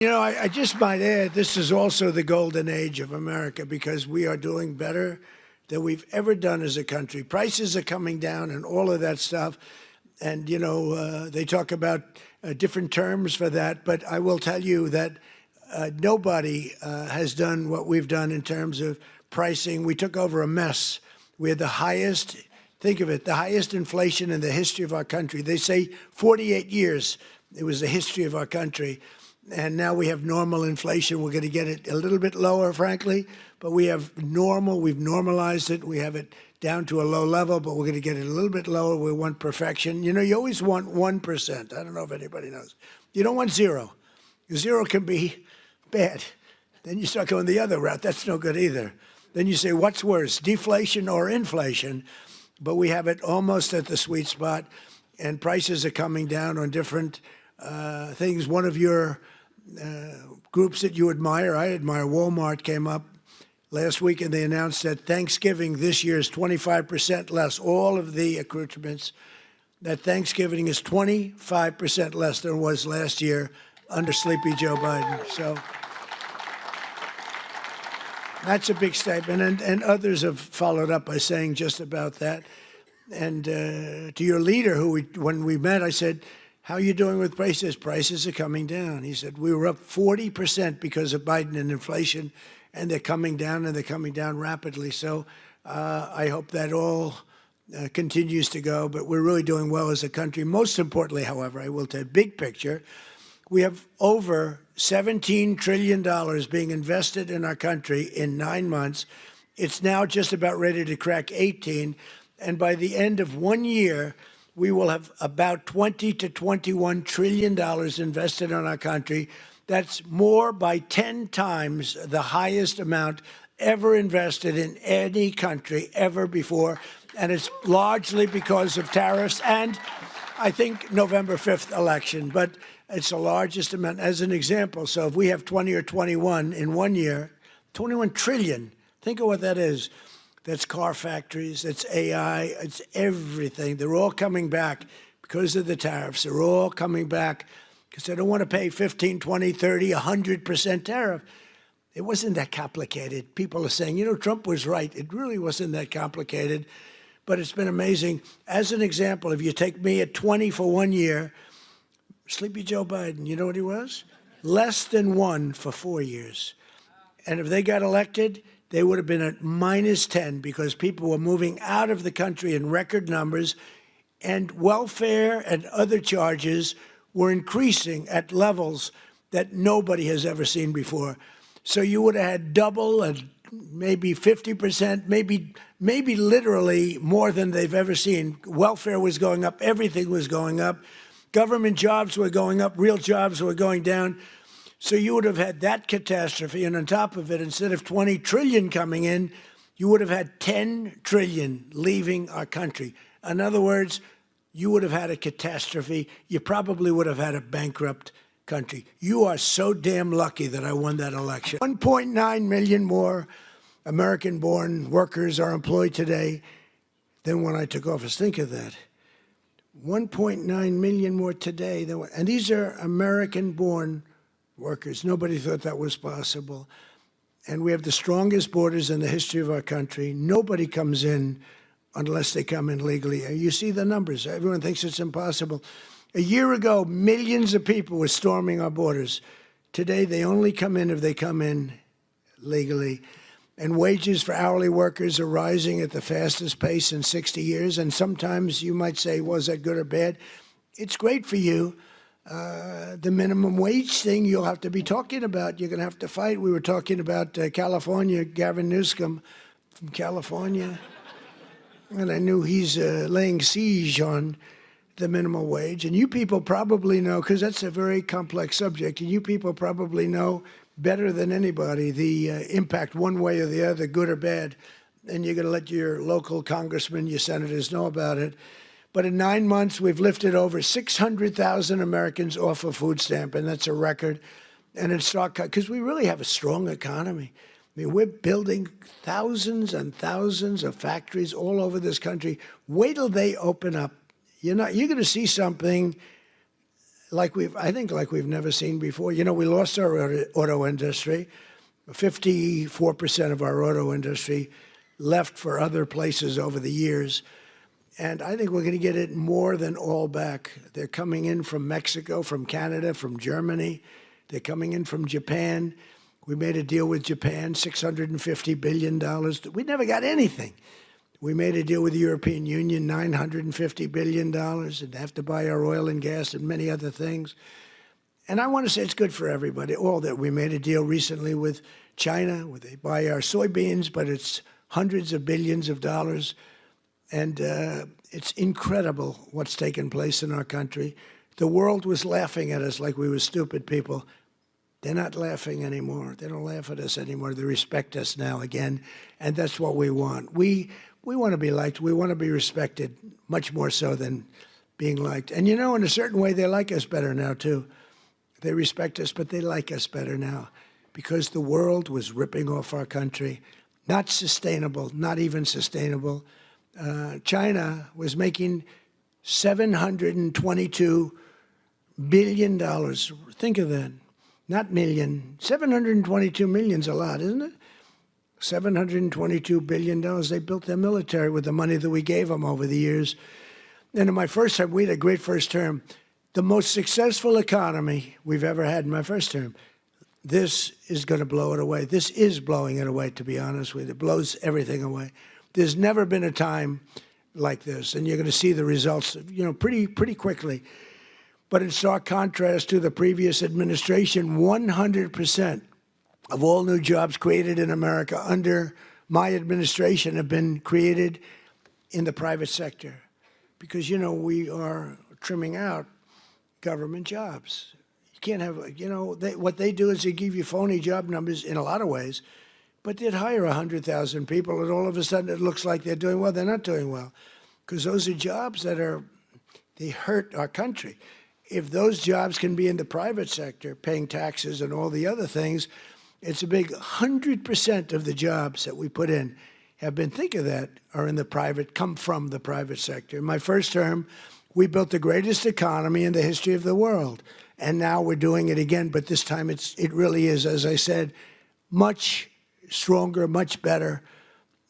You know, I just might add, this is also the golden age of America because we are doing better than we've ever done as a country. Prices are coming down and all of that stuff. And, you know, they talk about different terms for that. But I will tell you that nobody has done what we've done in terms of pricing. We took over a mess. We had the highest, think of it, the highest inflation in the history of our country. They say 48 years it was the history of our country. And now we have normal inflation. We're going to get it a little bit lower, frankly, but we have normal. We've normalized it. We have it down to a low level, but we're going to get it a little bit lower. We want perfection. You know, you always want 1%. I don't know if anybody knows. You don't want zero. Zero can be bad. Then you start going the other route. That's no good either. Then you say, what's worse, deflation or inflation? But we have it almost at the sweet spot, and prices are coming down on different things. One of your groups that you admire, I admire, Walmart, came up last week and they announced that Thanksgiving this year is 25% less, all of the accoutrements, that Thanksgiving is 25% less than it was last year under Sleepy Joe Biden. So that's a big statement, and others have followed up by saying just about that. And to your leader, when we met, I said, how are you doing with prices? Prices are coming down. He said, we were up 40% because of Biden and inflation, and they're coming down, and they're coming down rapidly. So I hope that all continues to go, but we're really doing well as a country. Most importantly, however, I will tell you, big picture, we have over $17 trillion being invested in our country in 9 months. It's now just about ready to crack 18, and by the end of 1 year, we will have about $20 to $21 trillion invested in our country. That's more by 10 times the highest amount ever invested in any country ever before. And it's largely because of tariffs and, I think, November 5th election. But it's the largest amount. As an example, so if we have 20 or 21 in 1 year, 21 trillion, think of what that is. That's car factories, that's AI, it's everything. They're all coming back because of the tariffs. They're all coming back because they don't want to pay 15, 20, 30, 100% tariff. It wasn't that complicated. People are saying, you know, Trump was right. It really wasn't that complicated, but it's been amazing. As an example, if you take me at 20 for 1 year, Sleepy Joe Biden, you know what he was? Less than 1 for 4 years. And if they got elected, they would have been at minus 10 because people were moving out of the country in record numbers, and welfare and other charges were increasing at levels that nobody has ever seen before. So you would have had double and maybe 50%, maybe literally more than they've ever seen. Welfare was going up. Everything was going up. Government jobs were going up. Real jobs were going down. So you would have had that catastrophe, and on top of it, instead of 20 trillion coming in, you would have had 10 trillion leaving our country. In other words, you would have had a catastrophe. You probably would have had a bankrupt country. You are so damn lucky that I won that election. 1.9 million more American-born workers are employed today than when I took office. Think of that. 1.9 million more today than, and these are American-born workers. Nobody thought that was possible. And we have the strongest borders in the history of our country. Nobody comes in unless they come in legally. You see the numbers. Everyone thinks it's impossible. A year ago, millions of people were storming our borders. Today, they only come in if they come in legally. And wages for hourly workers are rising at the fastest pace in 60 years. And sometimes you might say, was that good or bad? It's great for you. The minimum wage thing you'll have to be talking about. You're going to have to fight. We were talking about California, Gavin Newsom from California. And I knew he's laying siege on the minimum wage. And you people probably know, because that's a very complex subject, and you people probably know better than anybody the impact one way or the other, good or bad. And you're going to let your local congressmen, your senators know about it. But in 9 months, we've lifted over 600,000 Americans off a food stamp, and that's a record. And it's stark, because we really have a strong economy. I mean, we're building thousands and thousands of factories all over this country. Wait till they open up. You're going to see something I think like we've never seen before. You know, we lost our auto industry. 54% of our auto industry left for other places over the years. And I think we're going to get it more than all back. They're coming in from Mexico, from Canada, from Germany. They're coming in from Japan. We made a deal with Japan, $650 billion. We never got anything. We made a deal with the European Union, $950 billion, and have to buy our oil and gas and many other things. And I want to say it's good for everybody. All that we made a deal recently with China, where they buy our soybeans, but it's hundreds of billions of dollars. And it's incredible what's taken place in our country. The world was laughing at us like we were stupid people. They're not laughing anymore. They don't laugh at us anymore. They respect us now again, and that's what we want. We want to be liked. We want to be respected, much more so than being liked. And, you know, in a certain way, they like us better now, too. They respect us, but they like us better now because the world was ripping off our country. Not sustainable, not even sustainable. China was making $722 billion. Think of that. Not million. 722 million's a lot, isn't it? $722 billion. They built their military with the money that we gave them over the years. And in my first term, we had a great first term. The most successful economy we've ever had in my first term. This is going to blow it away. This is blowing it away, to be honest with you. It blows everything away. There's never been a time like this, and you're going to see the results, you know, pretty quickly. But in stark contrast to the previous administration, 100% of all new jobs created in America under my administration have been created in the private sector. Because, you know, we are trimming out government jobs. You can't have, you know, what they do is they give you phony job numbers in a lot of ways, but they'd hire 100,000 people, and all of a sudden it looks like they're doing well. They're not doing well, because those are jobs that they hurt our country. If those jobs can be in the private sector, paying taxes and all the other things, it's a big 100% of the jobs that we put in have been, think of that, are in the private, come from the private sector. In my first term, we built the greatest economy in the history of the world. And now we're doing it again, but this time it really is, as I said, much stronger, much better.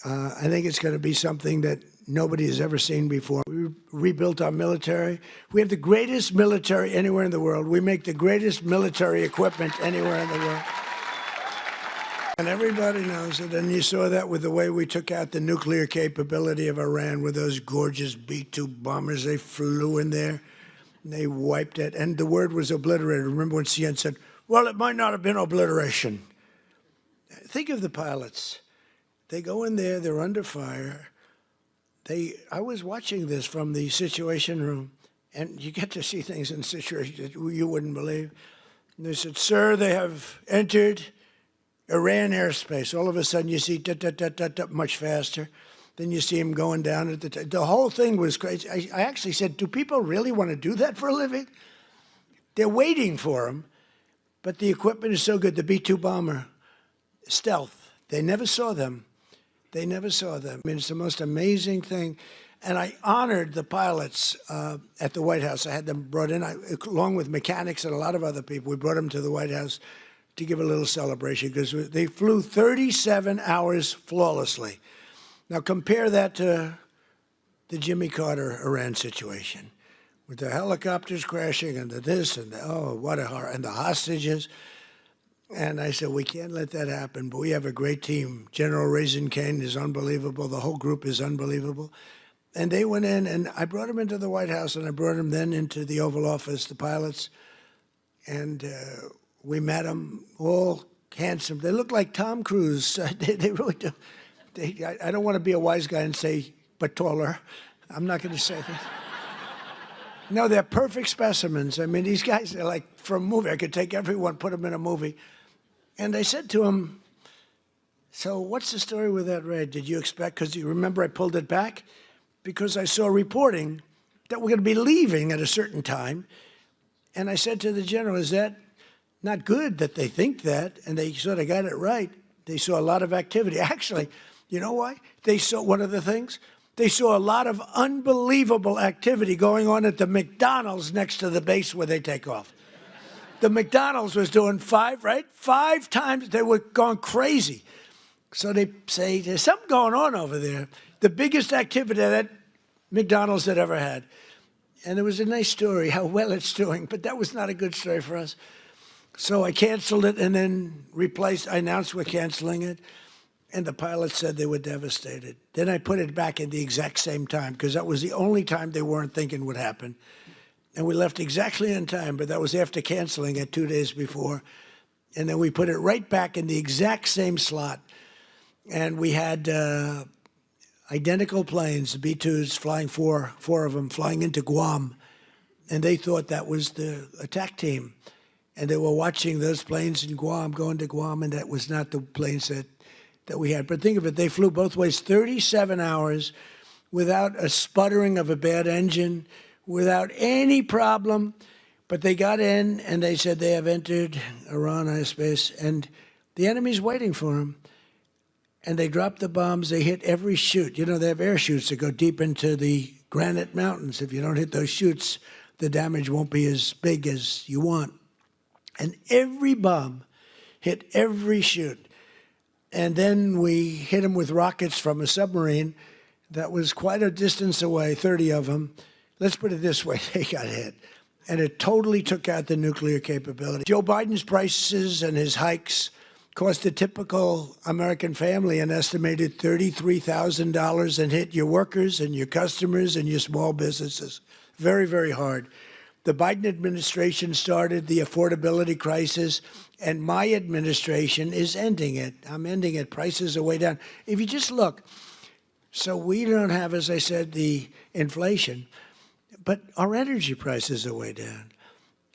I think it's going to be something that nobody has ever seen before. We rebuilt our military. We have the greatest military anywhere in the world. We make the greatest military equipment anywhere in the world. And everybody knows it. And you saw that with the way we took out the nuclear capability of Iran with those gorgeous B-2 bombers. They flew in there and they wiped it. And the word was obliterated. Remember when CNN said, well, it might not have been obliteration. Think of the pilots. They go in there, they're under fire. I was watching this from the Situation Room, and you get to see things in situations that you wouldn't believe. And they said, sir, they have entered Iran airspace. All of a sudden you see much faster. Then you see him going down at the whole thing was crazy. I actually said, do people really want to do that for a living? They're waiting for him, but the equipment is so good. The B-2 bomber, stealth. They never saw them. They never saw them. I mean, it's the most amazing thing. And I honored the pilots at the White House. I had them brought in, along with mechanics and a lot of other people. We brought them to the White House to give a little celebration because they flew 37 hours flawlessly. Now compare that to the Jimmy Carter Iran situation with the helicopters crashing and the this and the, oh, what a horror, and the hostages. And I said, we can't let that happen, but we have a great team. General Raisin Kane is unbelievable. The whole group is unbelievable. And they went in, and I brought them into the White House, and I brought them then into the Oval Office, the pilots. And we met them, all handsome. They look like Tom Cruise. They really do. I don't want to be a wise guy and say, but taller. I'm not going to say that. No, they're perfect specimens. I mean, these guys are like from a movie. I could take everyone, put them in a movie. And I said to him, so what's the story with that raid? Did you expect, because you remember I pulled it back? Because I saw reporting that we're going to be leaving at a certain time. And I said to the general, is that not good that they think that? And they sort of got it right. They saw a lot of activity. Actually, you know why? They saw one of the things. they saw a lot of unbelievable activity going on at the McDonald's next to the base where they take off. The McDonald's was doing 5 times. They were going crazy. So they say, there's something going on over there. The biggest activity that McDonald's had ever had. And it was a nice story, how well it's doing, but that was not a good story for us. So I canceled it and then I announced we're canceling it. And the pilots said they were devastated. Then I put it back in the exact same time, because that was the only time they weren't thinking would happen. And we left exactly on time, but that was after canceling it 2 days before. And then we put it right back in the exact same slot. And we had identical planes, the B-2s, flying four of them, flying into Guam. And they thought that was the attack team. And they were watching those planes in Guam, going to Guam, and that was not the planes that we had. But think of it, they flew both ways 37 hours without a sputtering of a bad engine, without any problem. But they got in and they said they have entered Iran airspace, and the enemy's waiting for them. And they dropped the bombs. They hit every chute. You know, they have air chutes that go deep into the granite mountains. If you don't hit those chutes, the damage won't be as big as you want. And every bomb hit every chute. And then we hit them with rockets from a submarine that was quite a distance away, 30 of them. Let's put it this way, they got hit. And it totally took out the nuclear capability. Joe Biden's prices and his hikes cost a typical American family an estimated $33,000 and hit your workers and your customers and your small businesses. Very, very hard. The Biden administration started the affordability crisis, and my administration is ending it. I'm ending it. Prices are way down. If you just look, so we don't have, as I said, the inflation, but our energy prices are way down.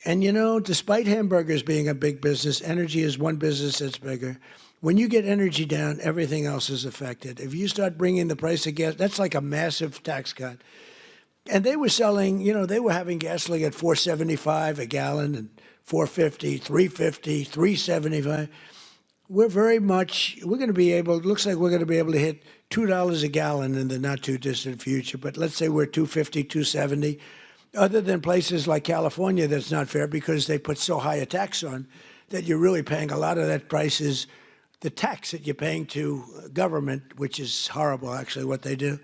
And, you know, despite hamburgers being a big business, energy is one business that's bigger. When you get energy down, everything else is affected. If you start bringing the price of gas, that's like a massive tax cut. And they were selling, you know, they were having gasoline at $4.75 a gallon and $4.50, $3.50, $3.75. We're going to be able, it looks like we're going to be able to hit $2 a gallon in the not too distant future. But let's say we're $2.50, $2.70. Other than places like California, that's not fair because they put so high a tax on that you're really paying a lot of that price is the tax that you're paying to government, which is horrible, actually, what they do.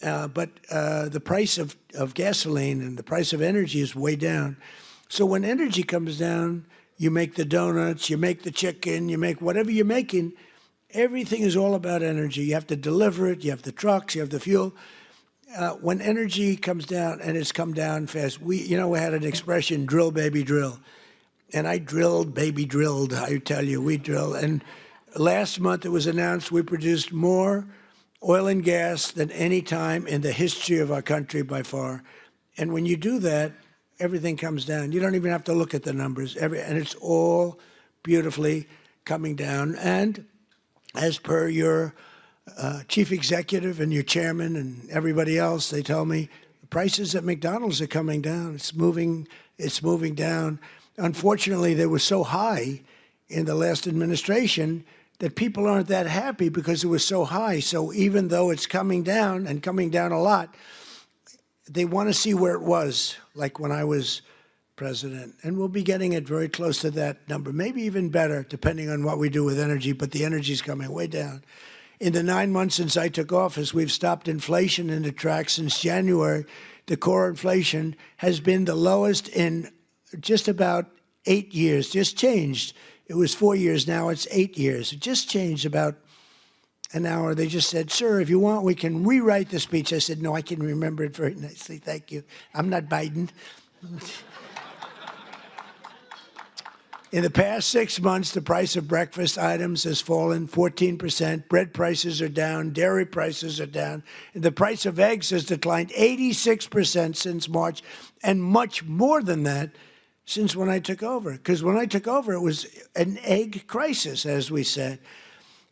But the price of gasoline and the price of energy is way down. So when energy comes down, you make the donuts, you make the chicken, you make whatever you're making. Everything is all about energy. You have to deliver it. You have the trucks. You have the fuel. When energy comes down, and it's come down fast, we had an expression, drill, baby, drill. And I drilled, baby, drilled. I tell you, we drill. And last month it was announced we produced more oil and gas than any time in the history of our country by far. And when you do that, everything comes down. You don't even have to look at the numbers. And it's all beautifully coming down. And as per your chief executive and your chairman and everybody else, they tell me the prices at McDonald's are coming down. It's moving down. Unfortunately, they were so high in the last administration that people aren't that happy because it was so high. So even though it's coming down and coming down a lot, they want to see where it was, like when I was president. And we'll be getting it very close to that number, maybe even better, depending on what we do with energy. But the energy is coming way down. In the 9 months since I took office, we've stopped inflation in the tracks. Since January, the core inflation has been the lowest in just about 8 years, just changed. It was 4 years, now it's 8 years. It just changed about an hour. They just said, sir, if you want, we can rewrite the speech. I said, no, I can remember it very nicely. Thank you. I'm not Biden. In the past 6 months, the price of breakfast items has fallen 14%. Bread prices are down. Dairy prices are down. And the price of eggs has declined 86% since March, and much more than that since when I took over. Because when I took over, it was an egg crisis, as we said.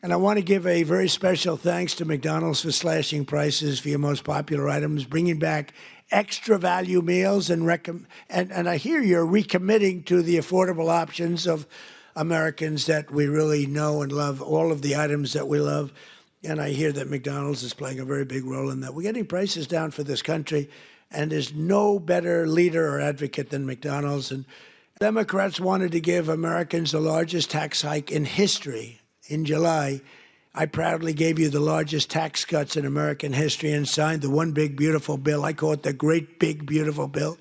And I want to give a very special thanks to McDonald's for slashing prices for your most popular items, bringing back extra value meals, and I hear you're recommitting to the affordable options of Americans that we really know and love, all of the items that we love. And I hear that McDonald's is playing a very big role in that. We're getting prices down for this country, and there's no better leader or advocate than McDonald's. And Democrats wanted to give Americans the largest tax hike in history in July. I proudly gave you the largest tax cuts in American history and signed the one big beautiful bill. I call it the great big beautiful bill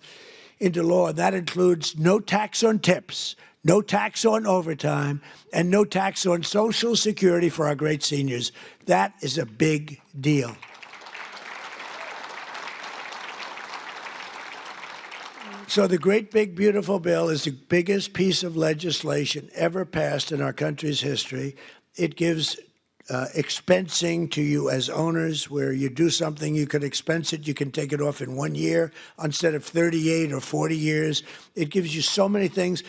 into law. That includes no tax on tips, no tax on overtime, and no tax on Social Security for our great seniors. That is a big deal. So the great big beautiful bill is the biggest piece of legislation ever passed in our country's history. It gives expensing to you as owners, where you do something, you could expense it, you can take it off in 1 year instead of 38 or 40 years. It gives you so many things.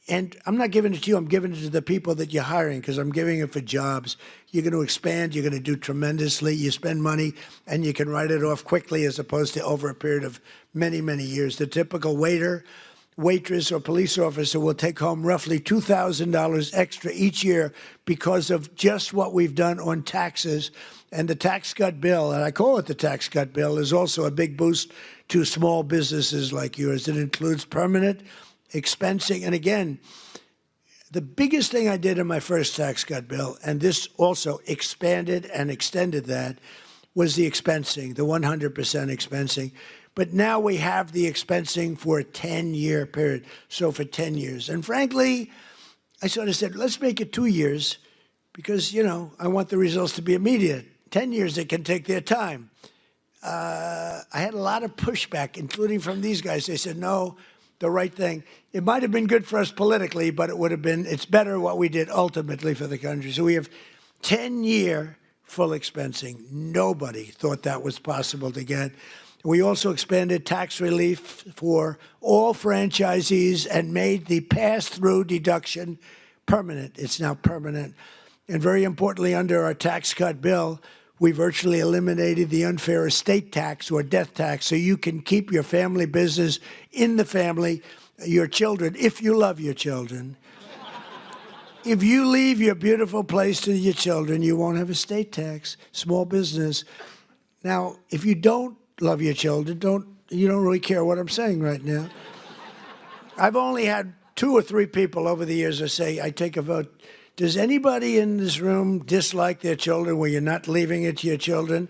And I'm not giving it to you, I'm giving it to the people that you're hiring, because I'm giving it for jobs. You're going to expand, you're going to do tremendously. You spend money and you can write it off quickly as opposed to over a period of many, many years. The typical waiter, waitress, or police officer will take home roughly $2,000 extra each year because of just what we've done on taxes. And the tax cut bill, and I call it the tax cut bill, is also a big boost to small businesses like yours. It includes permanent expensing. And again, the biggest thing I did in my first tax cut bill, and this also expanded and extended that, was the expensing, the 100% expensing. But now we have the expensing for a 10-year period, so for 10 years. And frankly, I sort of said, let's make it 2 years because, you know, I want the results to be immediate. 10 years, they can take their time. I had a lot of pushback, including from these guys. They said, no, the right thing. It might have been good for us politically, but it would have been, it's better what we did ultimately for the country. So we have 10-year full expensing. Nobody thought that was possible to get. We also expanded tax relief for all franchisees and made the pass-through deduction permanent. It's now permanent. And very importantly, under our tax cut bill, we virtually eliminated the unfair estate tax or death tax, so you can keep your family business in the family, your children, if you love your children. If you leave your beautiful place to your children, you won't have estate tax, small business. Now, if you don't love your children, you don't really care what I'm saying right now. I've only had 2 or 3 people over the years that say, I take a vote. Does anybody in this room dislike their children where you're not leaving it to your children?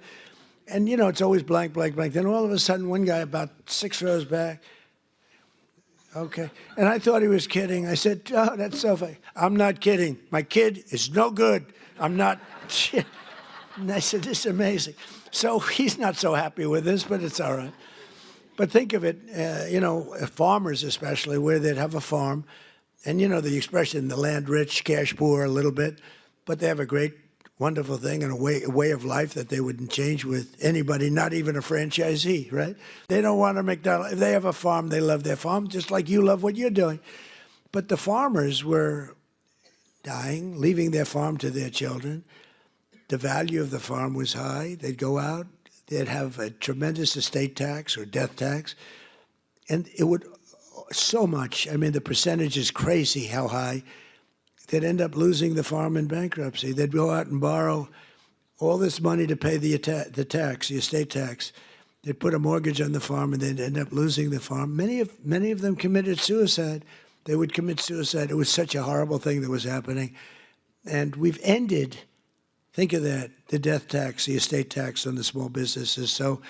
And, you know, it's always blank, blank, blank. Then all of a sudden, one guy about 6 rows back, okay. And I thought he was kidding. I said, oh, that's so funny. I'm not kidding. My kid is no good. I'm not. And I said, this is amazing. So he's not so happy with this, but it's all right. But think of it, you know, farmers especially, where they'd have a farm, and you know the expression, the land rich, cash poor a little bit, but they have a great, wonderful thing and a way of life that they wouldn't change with anybody, not even a franchisee, right? They don't want a McDonald's. If they have a farm, they love their farm, just like you love what you're doing. But the farmers were dying, leaving their farm to their children. The value of the farm was high. They'd go out, they'd have a tremendous estate tax or death tax, and it would so much. I mean, the percentage is crazy how high. They'd end up losing the farm in bankruptcy. They'd go out and borrow all this money to pay the tax, the estate tax. They'd put a mortgage on the farm, and they'd end up losing the farm. Many of them committed suicide. They would commit suicide. It was such a horrible thing that was happening. And we've ended, think of that, the death tax, the estate tax on the small businesses. So